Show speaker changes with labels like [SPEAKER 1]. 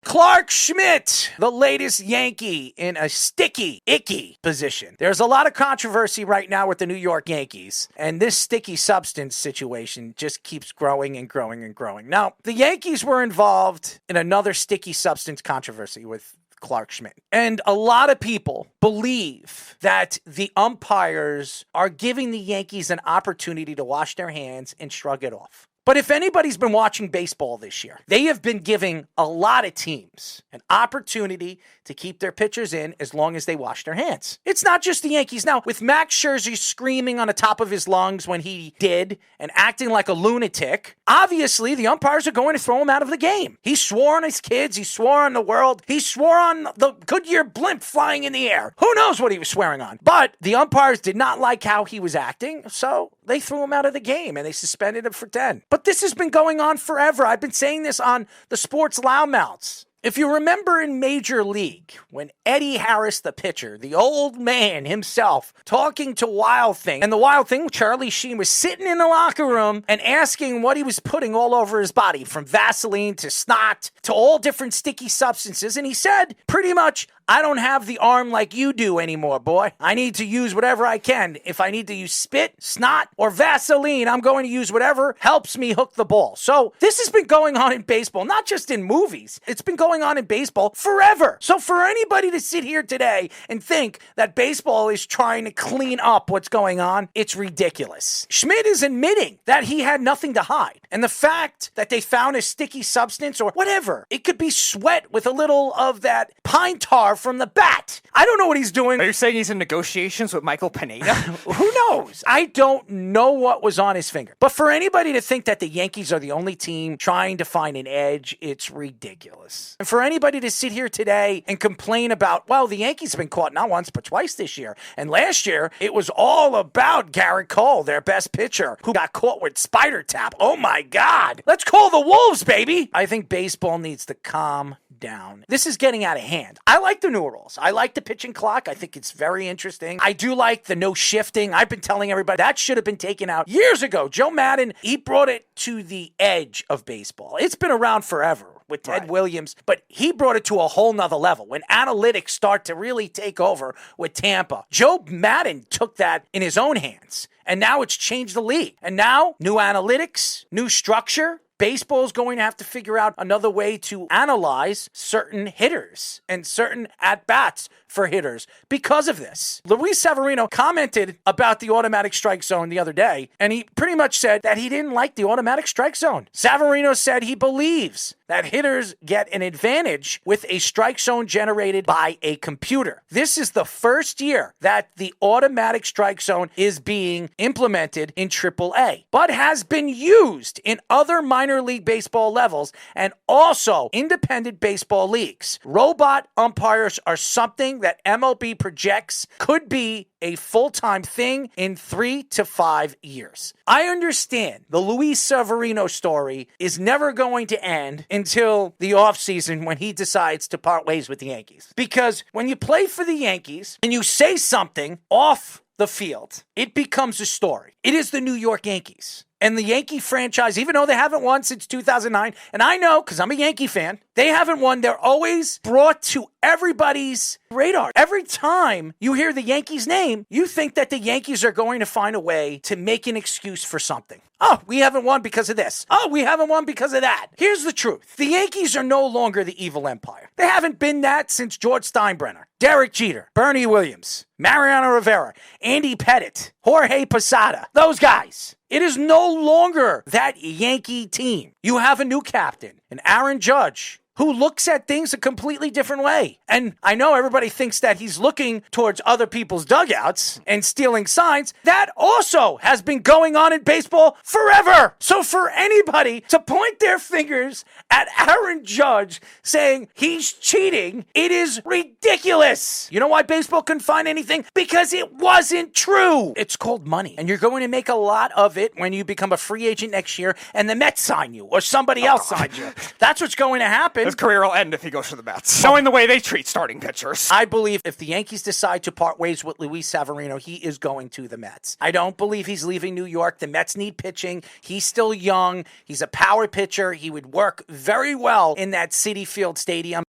[SPEAKER 1] Clark Schmidt, the latest Yankee in a sticky, icky position. There's a lot of controversy right now with the New York Yankees, and this sticky substance situation just keeps growing and growing and growing. Now, the Yankees were involved in another sticky substance controversy with Clark Schmidt. And a lot of people believe that the umpires are giving the Yankees an opportunity to wash their hands and shrug it off. But if anybody's been watching baseball this year, they have been giving a lot of teams an opportunity to keep their pitchers in as long as they wash their hands. It's not just the Yankees. Now, with Max Scherzer screaming on the top of his lungs when he did and acting like a lunatic, obviously the umpires are going to throw him out of the game. He swore on his kids. He swore on the world. He swore on the Goodyear blimp flying in the air. Who knows what he was swearing on? But the umpires did not like how he was acting, so they threw him out of the game and they suspended him for 10. But this has been going on forever. I've been saying this on the Sports Loudmouths. If you remember in Major League, when Eddie Harris, the pitcher, the old man himself, talking to Wild Thing, and the Wild Thing, Charlie Sheen, was sitting in the locker room and asking what he was putting all over his body, from Vaseline to snot to all different sticky substances. And he said, pretty much, I don't have the arm like you do anymore, boy. I need to use whatever I can. If I need to use spit, snot, or Vaseline, I'm going to use whatever helps me hook the ball. So this has been going on in baseball, not just in movies. It's been going on in baseball forever. So for anybody to sit here today and think that baseball is trying to clean up what's going on, it's ridiculous. Schmidt is admitting that he had nothing to hide. And the fact that they found a sticky substance or whatever, it could be sweat with a little of that pine tar from the bat. I don't know what he's doing.
[SPEAKER 2] Are you saying he's in negotiations with Michael Pineda?
[SPEAKER 1] Who knows? I don't know what was on his finger. But for anybody to think that the Yankees are the only team trying to find an edge, it's ridiculous. And for anybody to sit here today and complain about, well, the Yankees have been caught not once but twice this year. And last year, it was all about Garrett Cole, their best pitcher, who got caught with spider tap. Oh my God. Let's call the Wolves, baby. I think baseball needs to calm down. This is getting out of hand. I like the new rules. I like the pitching clock. I think it's very interesting. I do like the no shifting. I've been telling everybody that should have been taken out years ago. Joe Madden, he brought it to the edge of baseball. It's been around forever with Ted Williams, but he brought it to a whole nother level. When analytics start to really take over with Tampa, Joe Madden took that in his own hands, and now it's changed the league. And now, new analytics, new structure. Baseball's going to have to figure out another way to analyze certain hitters and certain at-bats for hitters because of this. Luis Severino commented about the automatic strike zone the other day, and he pretty much said that he didn't like the automatic strike zone. Severino said he believes that hitters get an advantage with a strike zone generated by a computer. This is the first year that the automatic strike zone is being implemented in AAA, but has been used in other minor league baseball levels and also independent baseball leagues. Robot umpires are something that MLB projects could be a full-time thing in 3 to 5 years. I understand the Luis Severino story is never going to end until the offseason when he decides to part ways with the Yankees. Because when you play for the Yankees and you say something off the field, it becomes a story. It is the New York Yankees. And the Yankee franchise, even though they haven't won since 2009, and I know because I'm a Yankee fan, they haven't won. They're always brought to everybody's radar. Every time you hear the Yankees name, you think that the Yankees are going to find a way to make an excuse for something. Oh, we haven't won because of this. Oh, we haven't won because of that. Here's the truth. The Yankees are no longer the evil empire. They haven't been that since George Steinbrenner, Derek Jeter, Bernie Williams, Mariano Rivera, Andy Pettitte, Jorge Posada. Those guys. It is no longer that Yankee team. You have a new captain, an Aaron Judge, who looks at things a completely different way. And I know everybody thinks that he's looking towards other people's dugouts and stealing signs. That also has been going on in baseball forever. So for anybody to point their fingers at Aaron Judge saying he's cheating, it is ridiculous. You know why baseball couldn't find anything? Because it wasn't true. It's called money. And you're going to make a lot of it when you become a free agent next year and the Mets sign you or somebody else signs you. That's what's going to happen.
[SPEAKER 2] His career will end if he goes to the Mets. Knowing the way they treat starting pitchers.
[SPEAKER 1] I believe if the Yankees decide to part ways with Luis Severino, he is going to the Mets. I don't believe he's leaving New York. The Mets need pitching. He's still young. He's a power pitcher. He would work very well in that Citi Field stadium.